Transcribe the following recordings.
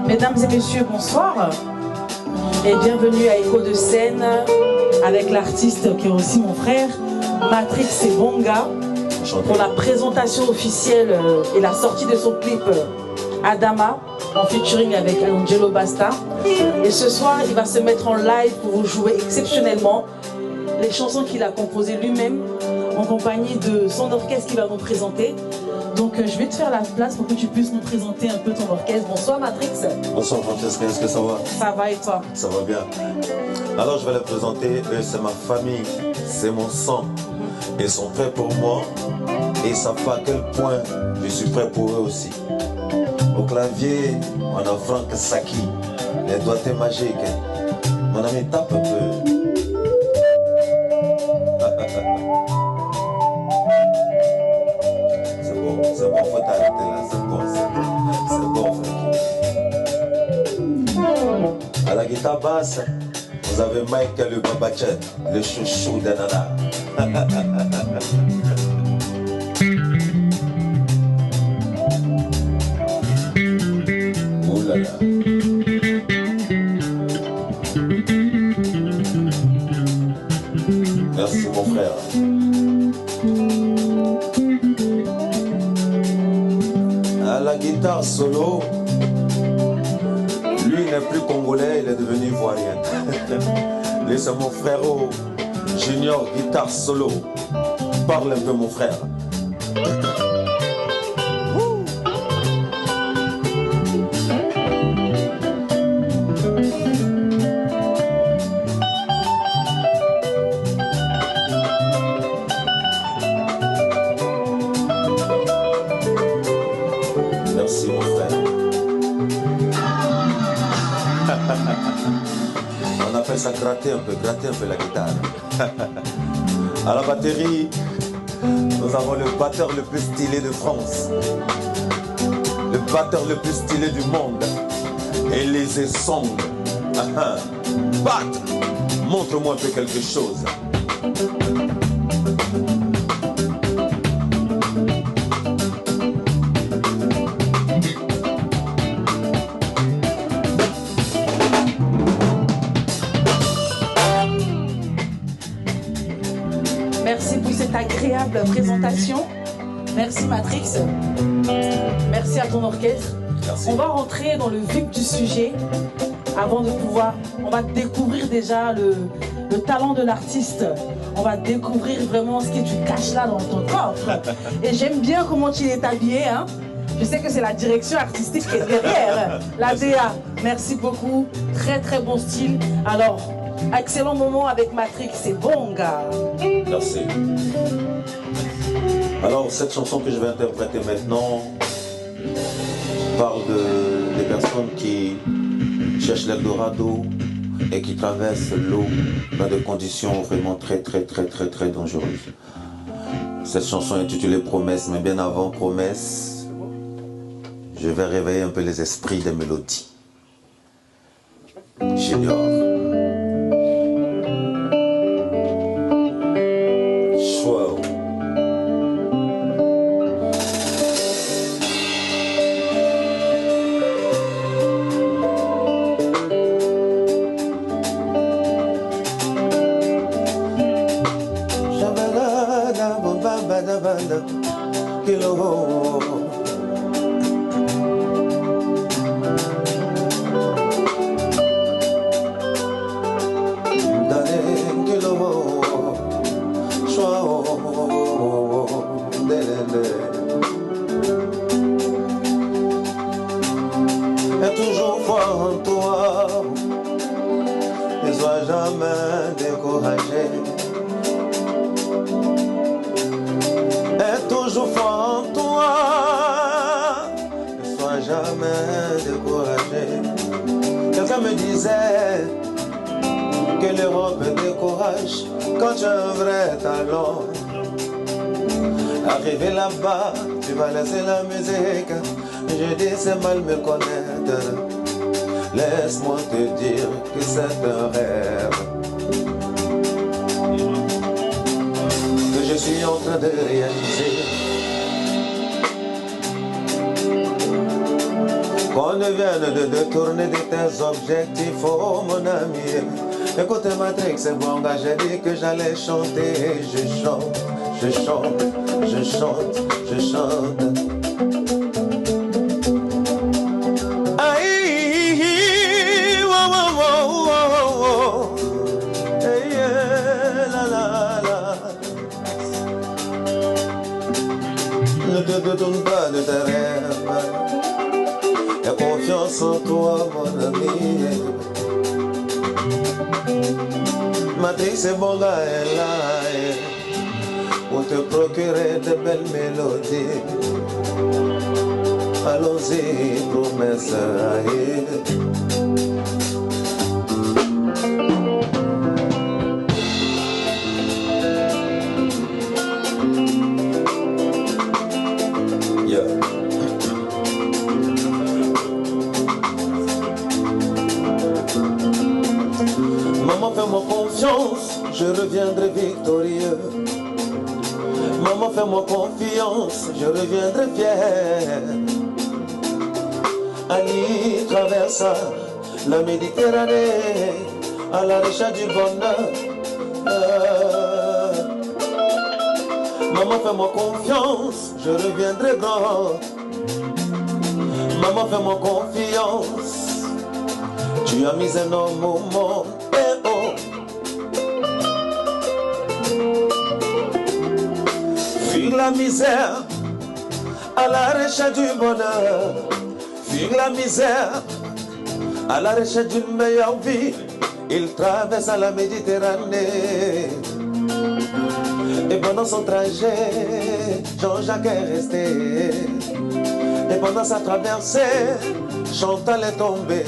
Mesdames et messieurs, bonsoir et bienvenue à Écho de scène avec l'artiste qui est aussi mon frère, Matrix Sebonga, pour la présentation officielle et la sortie de son clip Adama en featuring avec Angelo Basta. Et ce soir, il va se mettre en live pour vous jouer exceptionnellement les chansons qu'il a composées lui-même en compagnie de son orchestre qui va nous présenter. Donc je vais te faire la place pour que tu puisses nous présenter un peu ton orchestre. Bonsoir Matrix. Bonsoir Francesca, est-ce que ça va? Ça va et toi? Ça va bien. Alors je vais les présenter, eux c'est ma famille, c'est mon sang. Ils sont prêts pour moi et ils savent pas à quel point je suis prêt pour eux aussi. Au clavier, on a Franck Saki, les doigtés magiques. Mon ami, tape un peu. C'est bon, faut t'arrêter là, c'est bon, Francky. À la guitare basse, vous avez Michael le Babachet, le chouchou de Nana. Ouh là là. Merci mon frère. À la guitare solo, lui n'est plus congolais, il est devenu ivoirien. Lui c'est mon frérot, Junior guitare solo. Parle un peu mon frère. Merci mon frère. On appelle ça gratter un peu la guitare. À la batterie, nous avons le batteur le plus stylé de France. Le batteur le plus stylé du monde. Élisée Song. Bat, montre-moi un peu quelque chose. Merci pour cette agréable présentation. Merci Matrix. Merci à ton orchestre. Merci. On va rentrer dans le vif du sujet avant de pouvoir... On va découvrir déjà le talent de l'artiste. On va découvrir vraiment ce que tu caches là dans ton coffre. Et j'aime bien comment tu es habillé. Hein. Je sais que c'est la direction artistique qui est derrière. La DA. Merci beaucoup. Très très bon style. Alors... excellent moment avec Matrix Sebonga. Merci. Alors, cette chanson que je vais interpréter maintenant parle des personnes qui cherchent l'Eldorado et qui traversent l'eau dans des conditions vraiment très dangereuses. Cette chanson est intitulée Promesse, mais bien avant Promesse, je vais réveiller un peu les esprits des mélodies. Junior. Et toujours foi en toi, ne sois jamais découragé. Et toujours foi en toi, ne sois jamais découragé. Quelqu'un me disait que l'Europe décourage quand tu as un vrai talent. Arrivé là-bas, tu vas laisser la musique. Je dis c'est mal me connaître. Laisse-moi te dire que c'est un rêve que je suis en train de réaliser. qu'on ne vienne de détourner de tes objectifs, oh mon ami. Écoute Matrix, c'est bon, j'ai dit que j'allais chanter. Je chante, je chante, je chante, je chante. Aïe, wow, wow, wow, wow, wow. Hey, yeah, la, la, la. Ne te détourne pas de tes rêves. Aie confiance en toi, mon ami. Matrix et Bonga est là pour te procurer de belles mélodies. Allons-y, promesse. Maman, fais-moi confiance, je reviendrai victorieux. Maman, fais-moi confiance, je reviendrai fier. Ali traversa la Méditerranée à la recherche du bonheur. Maman, fais-moi confiance, je reviendrai grand. Maman, fais-moi confiance, tu as mis un homme au monde. Fuir la misère à la recherche du bonheur. Fuir la misère à la recherche d'une meilleure vie. Il traverse la Méditerranée. Et pendant son trajet, Jean-Jacques est resté. Et pendant sa traversée, Chantal est tombée.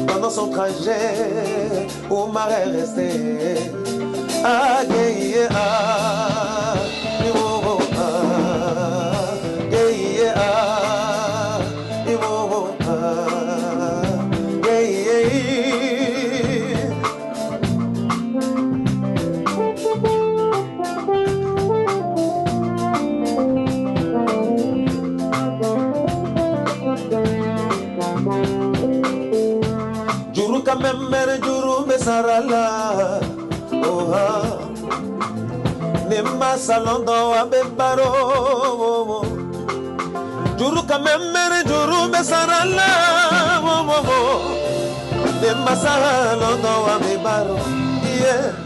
Pendant son trajet, Oumar est resté. Ah, yeah, yeah, ah, oh, oh, ah, yeah, yeah, ah, oh, oh, ah, yeah, yeah. Juru kamemere juru besarala. Nema salondo abebaro. Juru kamemere juru besarala. Nema salondo abebaro. Yeah.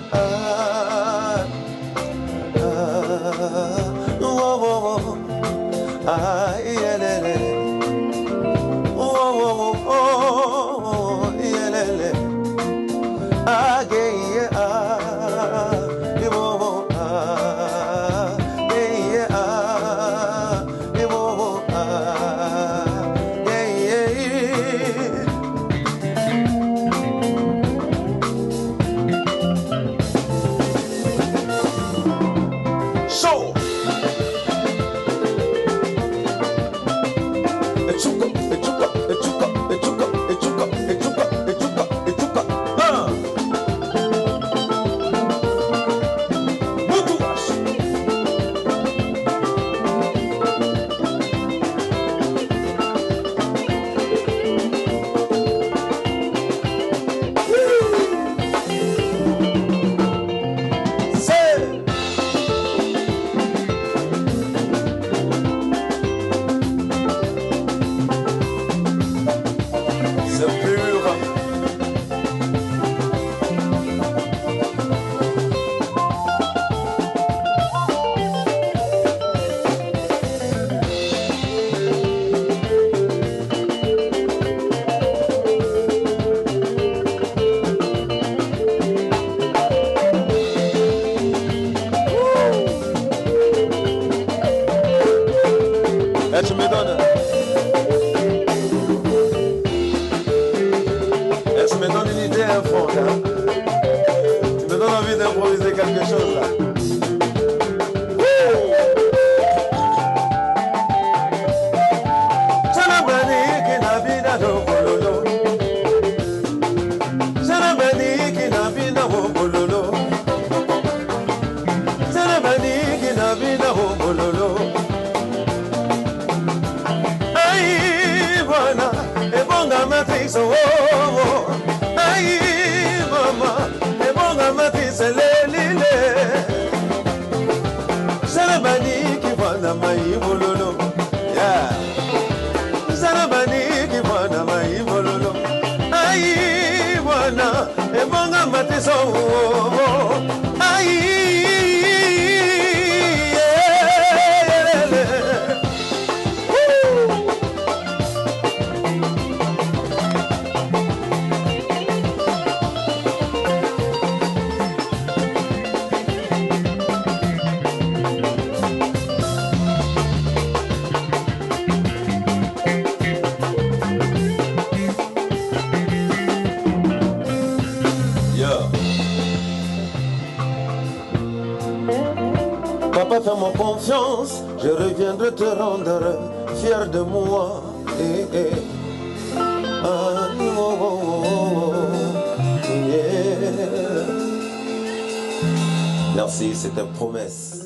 bonga matrice, oh, oh. Aïe, maman, et bonga matrice, lélé. Sarabani qui va na maï bololo. Yeah. Sarabani qui va na maï bololo. Aïe, wana, et bonga matrice, oh, oh. Aïe. Papa, fais-moi confiance, je reviendrai te rendre fier de moi. Eh, eh. Ah, oh, oh, oh, yeah. Merci, c'était promesse.